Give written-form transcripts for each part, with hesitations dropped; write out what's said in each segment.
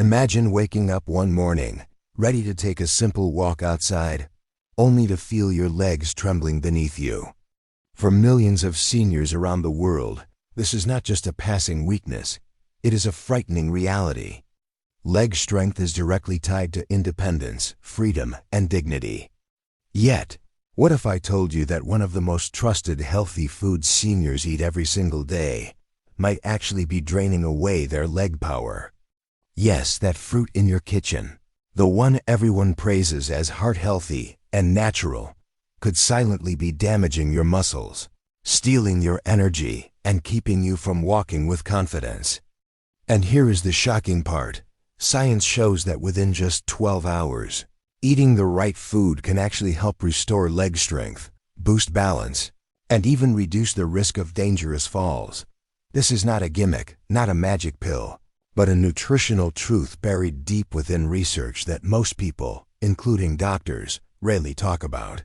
Imagine waking up one morning, ready to take a simple walk outside, only to feel your legs trembling beneath you. For millions of seniors around the world, this is not just a passing weakness, it is a frightening reality. Leg strength is directly tied to independence, freedom, and dignity. Yet, what if I told you that one of the most trusted healthy foods seniors eat every single day might actually be draining away their leg power? Yes, that fruit in your kitchen, the one everyone praises as heart-healthy and natural, could silently be damaging your muscles, stealing your energy, and keeping you from walking with confidence. And here is the shocking part. Science shows that within just 12 hours, eating the right food can actually help restore leg strength, boost balance, and even reduce the risk of dangerous falls. This is not a gimmick, not a magic pill, but a nutritional truth buried deep within research that most people, including doctors, rarely talk about.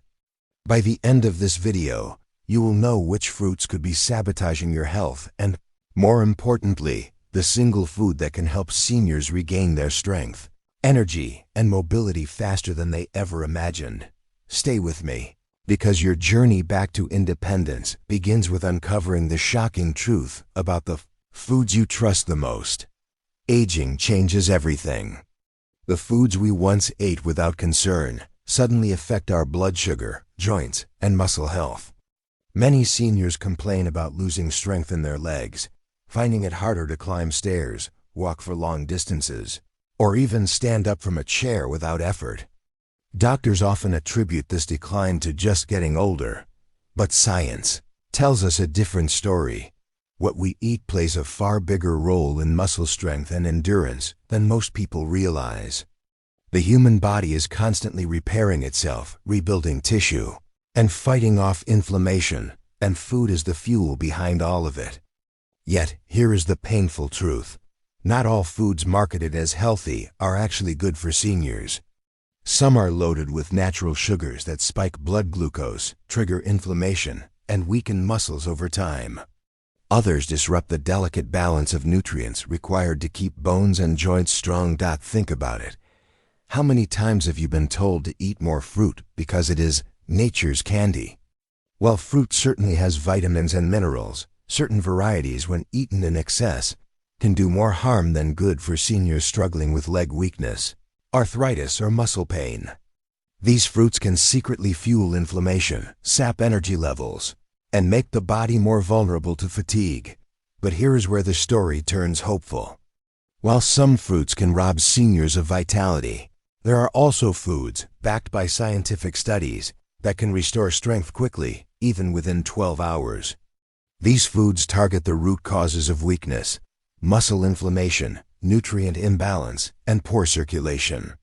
By the end of this video, you will know which fruits could be sabotaging your health and, more importantly, the single food that can help seniors regain their strength, energy, and mobility faster than they ever imagined. Stay with me, because your journey back to independence begins with uncovering the shocking truth about the foods you trust the most. Aging changes everything. The foods we once ate without concern suddenly affect our blood sugar, joints, and muscle health. Many seniors complain about losing strength in their legs, finding it harder to climb stairs, walk for long distances, or even stand up from a chair without effort. Doctors often attribute this decline to just getting older, but science tells us a different story. What we eat plays a far bigger role in muscle strength and endurance than most people realize. The human body is constantly repairing itself, rebuilding tissue, and fighting off inflammation, and food is the fuel behind all of it. Yet, here is the painful truth. Not all foods marketed as healthy are actually good for seniors. Some are loaded with natural sugars that spike blood glucose, trigger inflammation, and weaken muscles over time. Others disrupt the delicate balance of nutrients required to keep bones and joints strong. Think about it. How many times have you been told to eat more fruit because it is nature's candy? While fruit certainly has vitamins and minerals, certain varieties, when eaten in excess, can do more harm than good for seniors struggling with leg weakness, arthritis, or muscle pain. These fruits can secretly fuel inflammation, sap energy levels, and make the body more vulnerable to fatigue. But here is where the story turns hopeful. While some fruits can rob seniors of vitality, there are also foods, backed by scientific studies, that can restore strength quickly, even within 12 hours. These foods target the root causes of weakness: muscle inflammation, nutrient imbalance, and poor circulation.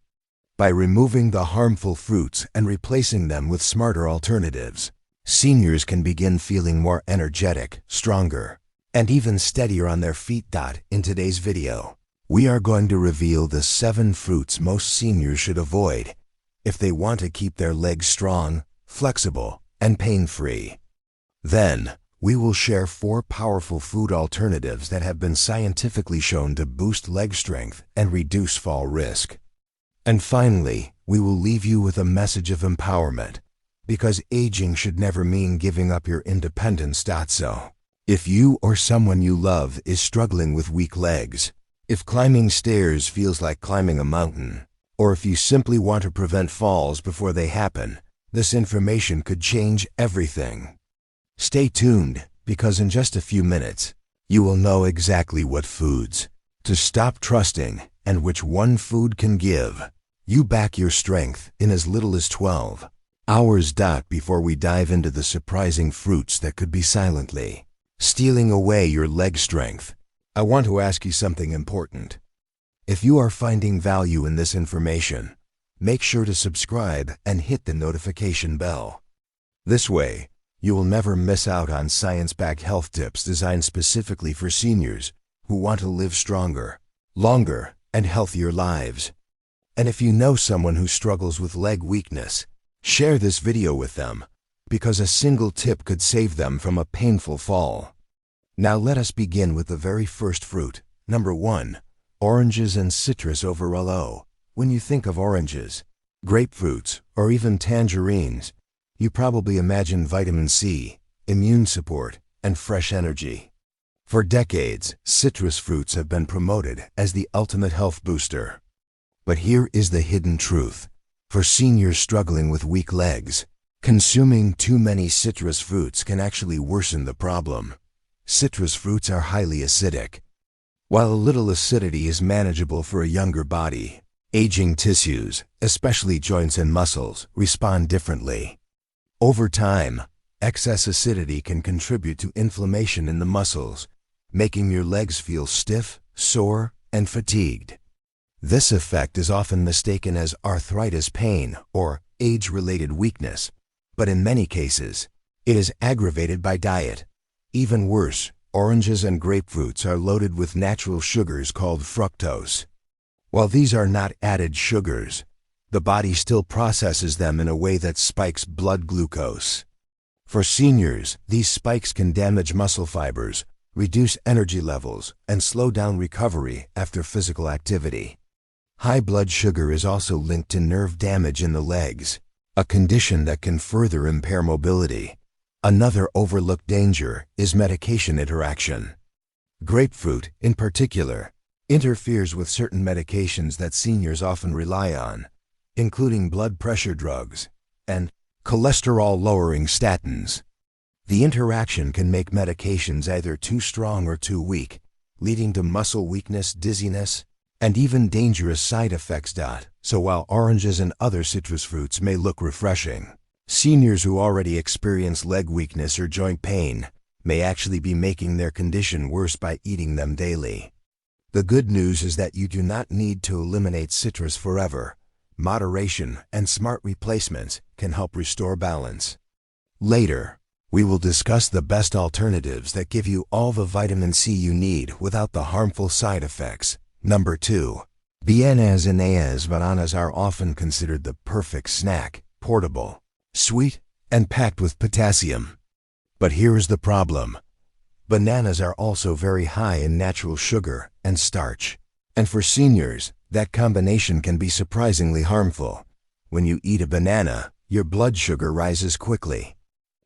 By removing the harmful fruits and replacing them with smarter alternatives, seniors can begin feeling more energetic, stronger, and even steadier on their feet. In today's video, we are going to reveal the 7 fruits most seniors should avoid if they want to keep their legs strong, flexible, and pain-free. Then, we will share 4 powerful food alternatives that have been scientifically shown to boost leg strength and reduce fall risk. And finally, we will leave you with a message of empowerment, because aging should never mean giving up your independence. So, if you or someone you love is struggling with weak legs, if climbing stairs feels like climbing a mountain, or if you simply want to prevent falls before they happen, this information could change everything. Stay tuned, because in just a few minutes, you will know exactly what foods to stop trusting and which one food can give you back your strength in as little as 12 hours. Before we dive into the surprising fruits that could be silently stealing away your leg strength, I want to ask you something important. If you are finding value in this information, make sure to subscribe and hit the notification bell. This way, you will never miss out on science-backed health tips designed specifically for seniors who want to live stronger, longer, and healthier lives. And if you know someone who struggles with leg weakness, share this video with them, because a single tip could save them from a painful fall. Now let us begin with the very first fruit. Number 1. Oranges and citrus overall. When you think of oranges, grapefruits, or even tangerines, you probably imagine vitamin C, immune support, and fresh energy. For decades, citrus fruits have been promoted as the ultimate health booster. But here is the hidden truth. For seniors struggling with weak legs, consuming too many citrus fruits can actually worsen the problem. Citrus fruits are highly acidic. While a little acidity is manageable for a younger body, aging tissues, especially joints and muscles, respond differently. Over time, excess acidity can contribute to inflammation in the muscles, making your legs feel stiff, sore, and fatigued. This effect is often mistaken as arthritis pain or age-related weakness, but in many cases, it is aggravated by diet. Even worse, oranges and grapefruits are loaded with natural sugars called fructose. While these are not added sugars, the body still processes them in a way that spikes blood glucose. For seniors, these spikes can damage muscle fibers, reduce energy levels, and slow down recovery after physical activity. High blood sugar is also linked to nerve damage in the legs, a condition that can further impair mobility. Another overlooked danger is medication interaction. Grapefruit, in particular, interferes with certain medications that seniors often rely on, including blood pressure drugs and cholesterol-lowering statins. The interaction can make medications either too strong or too weak, leading to muscle weakness, dizziness, and even dangerous side effects. So while oranges and other citrus fruits may look refreshing, seniors who already experience leg weakness or joint pain may actually be making their condition worse by eating them daily. The good news is that you do not need to eliminate citrus forever. Moderation and smart replacements can help restore balance. Later, we will discuss the best alternatives that give you all the vitamin C you need without the harmful side effects. Number 2. Bananas. Bananas are often considered the perfect snack, portable, sweet, and packed with potassium. But here is the problem. Bananas are also very high in natural sugar and starch. And for seniors, that combination can be surprisingly harmful. When you eat a banana, your blood sugar rises quickly.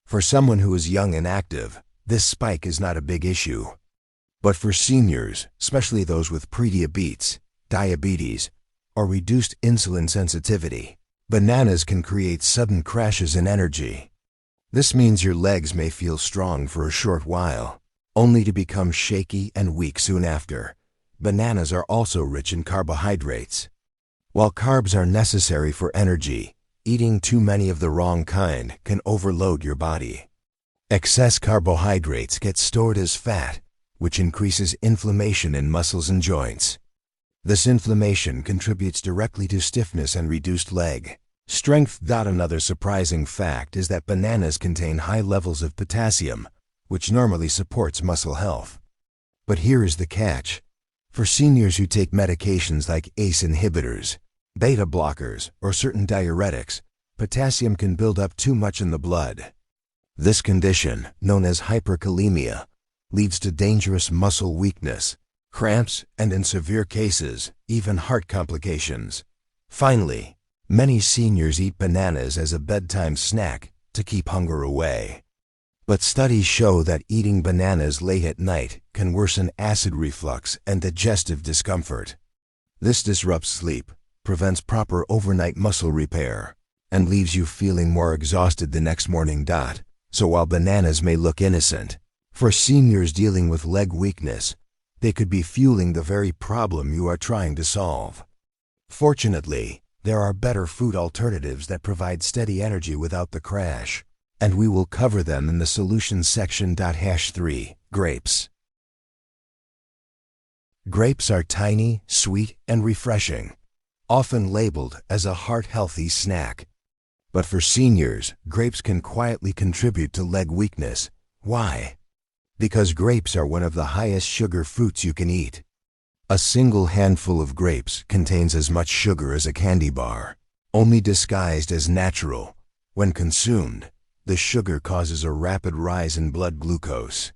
For someone who is young and active, this spike is not a big issue. But for seniors, especially those with prediabetes, diabetes, or reduced insulin sensitivity, bananas can create sudden crashes in energy. This means your legs may feel strong for a short while, only to become shaky and weak soon after. Bananas are also rich in carbohydrates. While carbs are necessary for energy, eating too many of the wrong kind can overload your body. Excess carbohydrates get stored as fat, which increases inflammation in muscles and joints. This inflammation contributes directly to stiffness and reduced leg strength. Another surprising fact is that bananas contain high levels of potassium, which normally supports muscle health. But here is the catch. For seniors who take medications like ACE inhibitors, beta blockers, or certain diuretics, potassium can build up too much in the blood. This condition, known as hyperkalemia, leads to dangerous muscle weakness, cramps, and in severe cases, even heart complications. Finally, many seniors eat bananas as a bedtime snack to keep hunger away. But studies show that eating bananas late at night can worsen acid reflux and digestive discomfort. This disrupts sleep, prevents proper overnight muscle repair, and leaves you feeling more exhausted the next morning. So while bananas may look innocent, for seniors dealing with leg weakness, they could be fueling the very problem you are trying to solve. Fortunately, there are better food alternatives that provide steady energy without the crash, and we will cover them in the solutions section. 3. Grapes. Grapes are tiny, sweet, and refreshing, often labeled as a heart-healthy snack. But for seniors, grapes can quietly contribute to leg weakness. Why? Because grapes are one of the highest sugar fruits you can eat. A single handful of grapes contains as much sugar as a candy bar, only disguised as natural. When consumed, the sugar causes a rapid rise in blood glucose.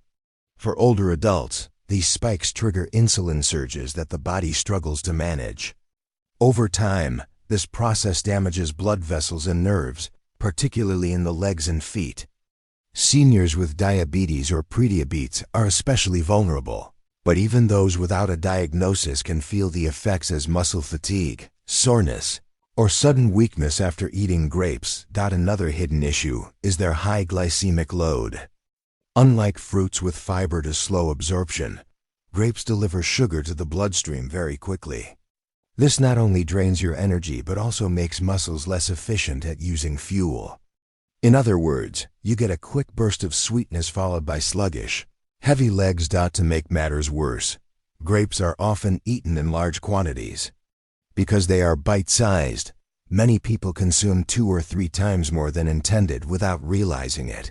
For older adults, These spikes trigger insulin surges that the body struggles to manage. Over time, this process damages blood vessels and nerves, particularly in the legs and feet. Seniors with diabetes or prediabetes are especially vulnerable, but even those without a diagnosis can feel the effects as muscle fatigue, soreness, or sudden weakness after eating grapes. Another hidden issue is their high glycemic load. Unlike fruits with fiber to slow absorption, grapes deliver sugar to the bloodstream very quickly. This not only drains your energy but also makes muscles less efficient at using fuel. In other words, you get a quick burst of sweetness followed by sluggish, heavy legs. To make matters worse, grapes are often eaten in large quantities. Because they are bite-sized, many people consume 2 or 3 times more than intended without realizing it.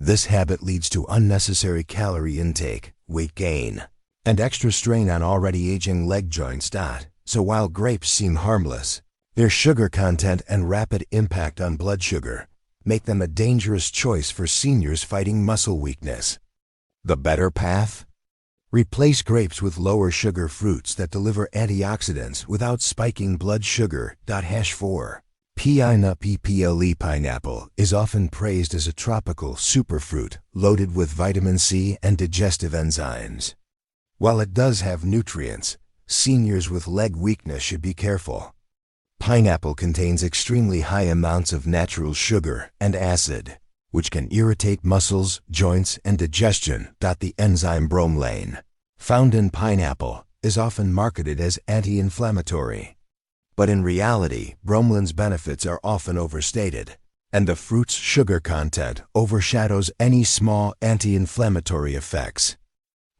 This habit leads to unnecessary calorie intake, weight gain, and extra strain on already aging leg joints. So while grapes seem harmless, their sugar content and rapid impact on blood sugar make them a dangerous choice for seniors fighting muscle weakness. The better path? Replace grapes with lower sugar fruits that deliver antioxidants without spiking blood sugar. #4. Pineapple is often praised as a tropical superfruit loaded with vitamin C and digestive enzymes. While it does have nutrients, seniors with leg weakness should be careful. Pineapple contains extremely high amounts of natural sugar and acid, which can irritate muscles, joints, and digestion. The enzyme bromelain, found in pineapple, is often marketed as anti-inflammatory. But in reality, bromelain's benefits are often overstated, and the fruit's sugar content overshadows any small anti-inflammatory effects.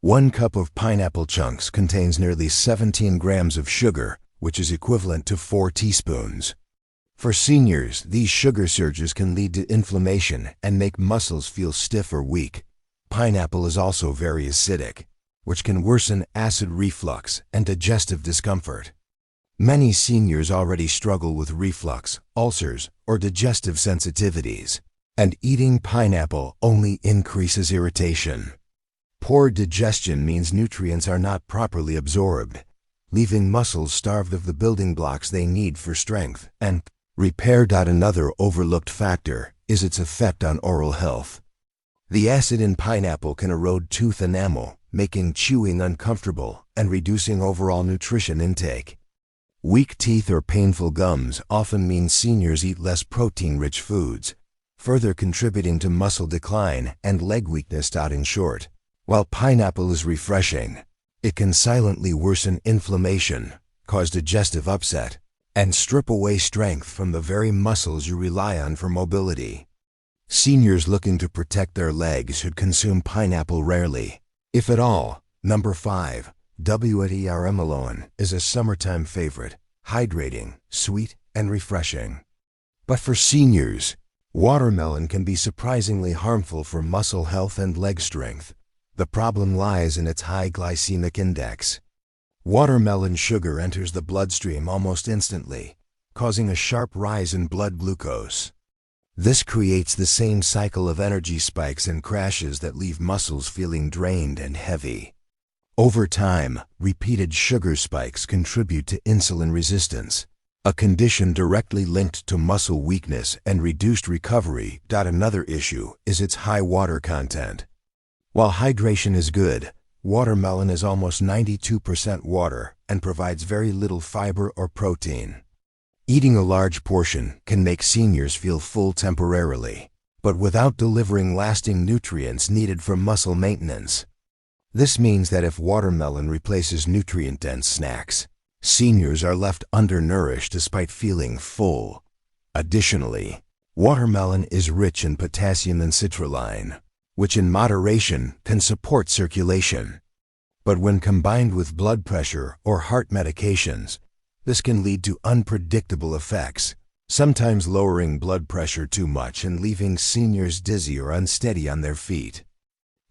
1 cup of pineapple chunks contains nearly 17 grams of sugar, which is equivalent to 4 teaspoons. For seniors, these sugar surges can lead to inflammation and make muscles feel stiff or weak. Pineapple is also very acidic, which can worsen acid reflux and digestive discomfort. Many seniors already struggle with reflux, ulcers, or digestive sensitivities, and eating pineapple only increases irritation. Poor digestion means nutrients are not properly absorbed, leaving muscles starved of the building blocks they need for strength and repair. Another overlooked factor is its effect on oral health. The acid in pineapple can erode tooth enamel, making chewing uncomfortable and reducing overall nutrition intake. Weak teeth or painful gums often mean seniors eat less protein-rich foods, further contributing to muscle decline and leg weakness. In short, while pineapple is refreshing, it can silently worsen inflammation, cause digestive upset, and strip away strength from the very muscles you rely on for mobility. Seniors looking to protect their legs should consume pineapple rarely, if at all. 5. Watermelon is a summertime favorite, hydrating, sweet, and refreshing. But for seniors, watermelon can be surprisingly harmful for muscle health and leg strength. The problem lies in its high glycemic index. Watermelon sugar enters the bloodstream almost instantly, causing a sharp rise in blood glucose. This creates the same cycle of energy spikes and crashes that leave muscles feeling drained and heavy. Over time, repeated sugar spikes contribute to insulin resistance, a condition directly linked to muscle weakness and reduced recovery. Another issue is its high water content. While hydration is good, watermelon is almost 92% water and provides very little fiber or protein. Eating a large portion can make seniors feel full temporarily, but without delivering lasting nutrients needed for muscle maintenance. This means that if watermelon replaces nutrient-dense snacks, seniors are left undernourished despite feeling full. Additionally, watermelon is rich in potassium and citrulline, which in moderation can support circulation. But when combined with blood pressure or heart medications, this can lead to unpredictable effects, sometimes lowering blood pressure too much and leaving seniors dizzy or unsteady on their feet.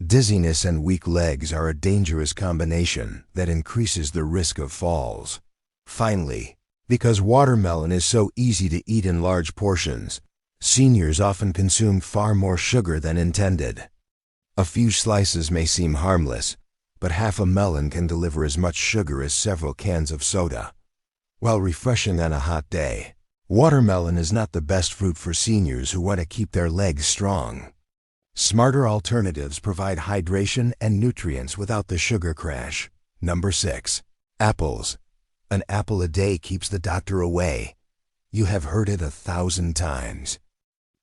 Dizziness and weak legs are a dangerous combination that increases the risk of falls. Finally, because watermelon is so easy to eat in large portions, seniors often consume far more sugar than intended. A few slices may seem harmless, but half a melon can deliver as much sugar as several cans of soda. While refreshing on a hot day, watermelon is not the best fruit for seniors who want to keep their legs strong. Smarter alternatives provide hydration and nutrients without the sugar crash. Number 6. Apples. An apple a day keeps the doctor away. You have heard it 1,000 times.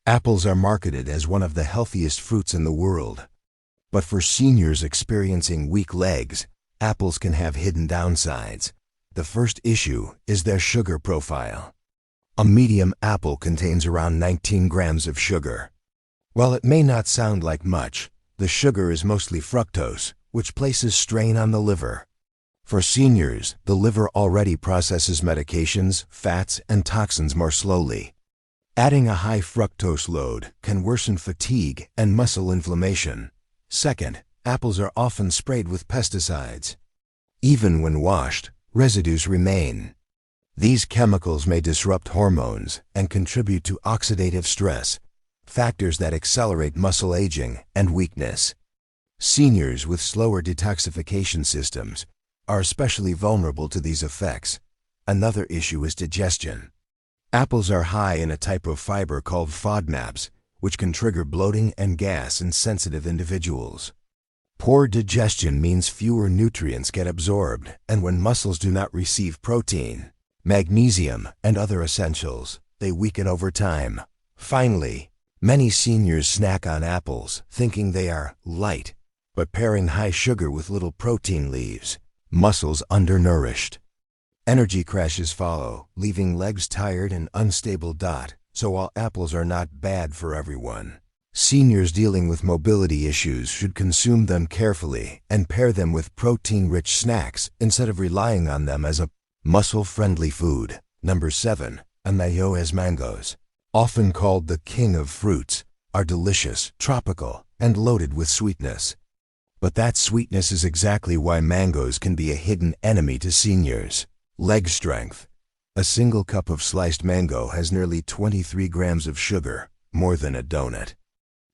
Apples are marketed as one of the healthiest fruits in the world. But for seniors experiencing weak legs, apples can have hidden downsides. The first issue is their sugar profile. A medium apple contains around 19 grams of sugar. While it may not sound like much, the sugar is mostly fructose, which places strain on the liver. For seniors, the liver already processes medications, fats, and toxins more slowly. Adding a high fructose load can worsen fatigue and muscle inflammation. Second, apples are often sprayed with pesticides. Even when washed, residues remain. These chemicals may disrupt hormones and contribute to oxidative stress, factors that accelerate muscle aging and weakness. Seniors with slower detoxification systems are especially vulnerable to these effects. Another issue is digestion. Apples are high in a type of fiber called FODMAPs, which can trigger bloating and gas in sensitive individuals. Poor digestion means fewer nutrients get absorbed, and when muscles do not receive protein, magnesium, and other essentials, they weaken over time. Finally, many seniors snack on apples, thinking they are light, but pairing high sugar with little protein leaves muscles undernourished. Energy crashes follow, leaving legs tired and unstable. So while apples are not bad for everyone, seniors dealing with mobility issues should consume them carefully and pair them with protein-rich snacks instead of relying on them as a muscle-friendly food. Number 7. Anayoes mangoes. Often called the king of fruits, are delicious, tropical, and loaded with sweetness. But that sweetness is exactly why mangoes can be a hidden enemy to seniors. Leg strength. A single cup of sliced mango has nearly 23 grams of sugar, more than a donut.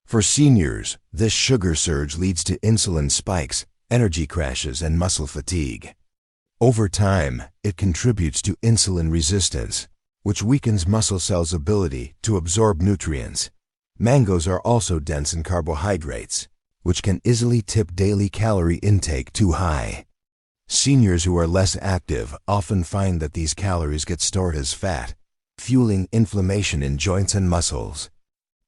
For seniors, this sugar surge leads to insulin spikes, energy crashes, and muscle fatigue. Over time, it contributes to insulin resistance, which weakens muscle cells' ability to absorb nutrients. Mangoes are also dense in carbohydrates, which can easily tip daily calorie intake too high. Seniors who are less active often find that these calories get stored as fat, fueling inflammation in joints and muscles.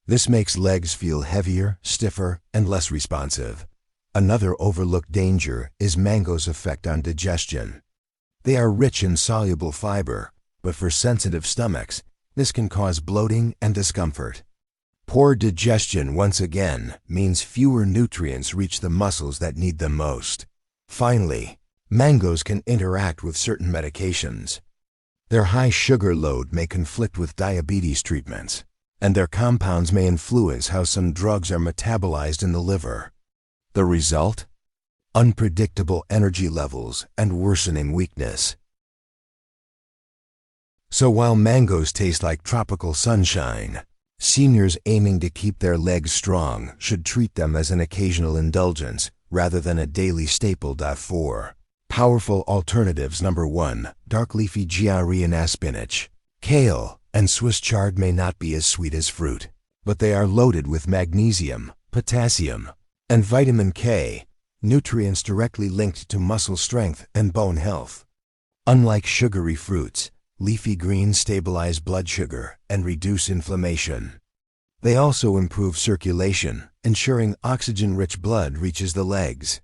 This makes legs feel heavier, stiffer, and less responsive. Another overlooked danger is mango's effect on digestion. They are rich in soluble fiber, but for sensitive stomachs, this can cause bloating and discomfort. Poor digestion, once again, means fewer nutrients reach the muscles that need them most. Finally, mangoes can interact with certain medications. Their high sugar load may conflict with diabetes treatments, and their compounds may influence how some drugs are metabolized in the liver. The result? Unpredictable energy levels and worsening weakness. So while mangoes taste like tropical sunshine, seniors aiming to keep their legs strong should treat them as an occasional indulgence rather than a daily staple. 4. Powerful alternatives. Number 1. Dark leafy giardia spinach. Kale and Swiss chard may not be as sweet as fruit, but they are loaded with magnesium, potassium, and vitamin K, nutrients directly linked to muscle strength and bone health. Unlike sugary fruits, leafy greens stabilize blood sugar and reduce inflammation. They also improve circulation, ensuring oxygen-rich blood reaches the legs.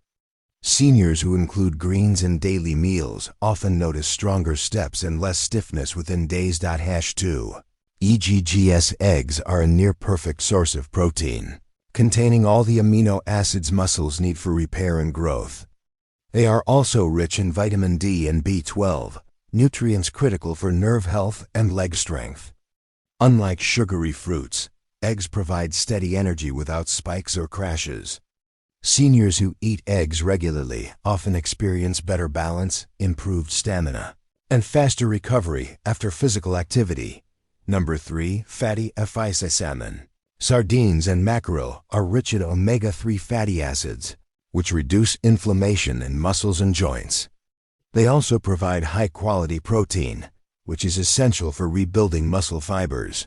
Seniors who include greens in daily meals often notice stronger steps and less stiffness within days. 2. EGGS eggs are a near-perfect source of protein, containing all the amino acids muscles need for repair and growth. They are also rich in vitamin D and B12, nutrients critical for nerve health and leg strength. Unlike sugary fruits, eggs provide steady energy without spikes or crashes. Seniors who eat eggs regularly often experience better balance, improved stamina, and faster recovery after physical activity. Number 3. Fatty fish salmon. Sardines and mackerel are rich in omega-3 fatty acids, which reduce inflammation in muscles and joints. They also provide high-quality protein, which is essential for rebuilding muscle fibers.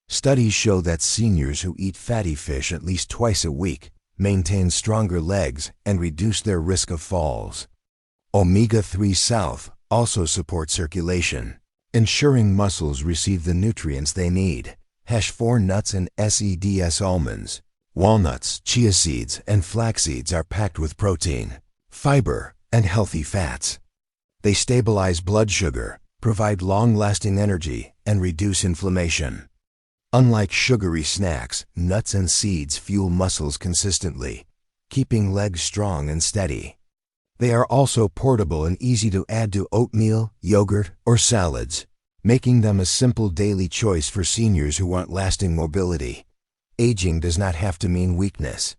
Studies show that seniors who eat fatty fish at least twice a week maintain stronger legs and reduce their risk of falls. Omega-3 South also supports circulation, ensuring muscles receive the nutrients they need. #4 nuts and seeds almonds, walnuts, chia seeds, and flax seeds are packed with protein, fiber, and healthy fats. They stabilize blood sugar, provide long-lasting energy, and reduce inflammation. Unlike sugary snacks, nuts and seeds fuel muscles consistently, keeping legs strong and steady. They are also portable and easy to add to oatmeal, yogurt, or salads, making them a simple daily choice for seniors who want lasting mobility. Aging does not have to mean weakness.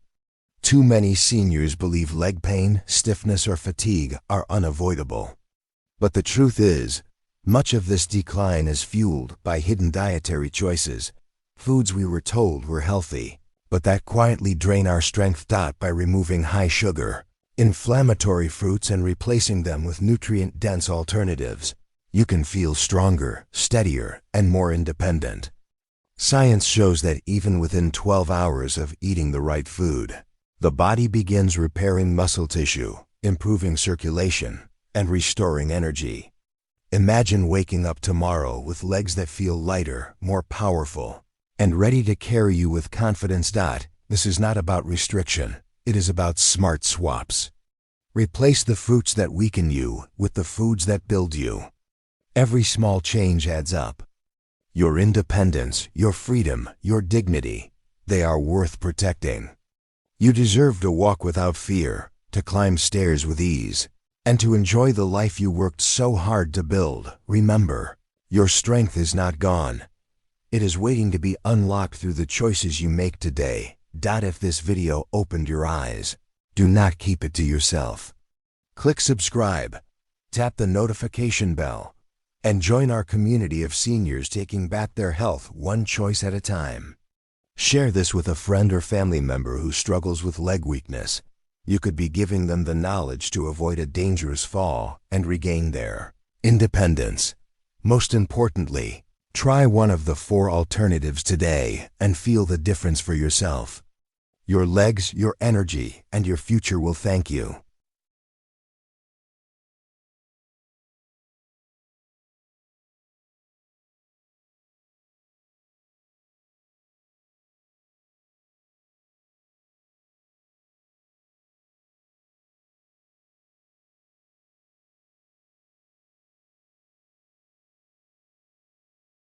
Too many seniors believe leg pain, stiffness, or fatigue are unavoidable. But the truth is, much of this decline is fueled by hidden dietary choices, foods we were told were healthy, but that quietly drain our strength. By removing high sugar, inflammatory fruits and replacing them with nutrient-dense alternatives, you can feel stronger, steadier, and more independent. Science shows that even within 12 hours of eating the right food, the body begins repairing muscle tissue, improving circulation, and restoring energy. Imagine waking up tomorrow with legs that feel lighter, more powerful, and ready to carry you with confidence. This is not about restriction, it is about smart swaps. Replace the fruits that weaken you with the foods that build you. Every small change adds up. Your independence, your freedom, your dignity, they are worth protecting. You deserve to walk without fear, to climb stairs with ease, and to enjoy the life you worked so hard to build. Remember, your strength is not gone. It is waiting to be unlocked through the choices you make today. If this video opened your eyes, do not keep it to yourself. Click subscribe, tap the notification bell, and join our community of seniors taking back their health one choice at a time. Share this with a friend or family member who struggles with leg weakness. You could be giving them the knowledge to avoid a dangerous fall and regain their independence. Most importantly, try one of the 4 alternatives today and feel the difference for yourself. Your legs, your energy, and your future will thank you.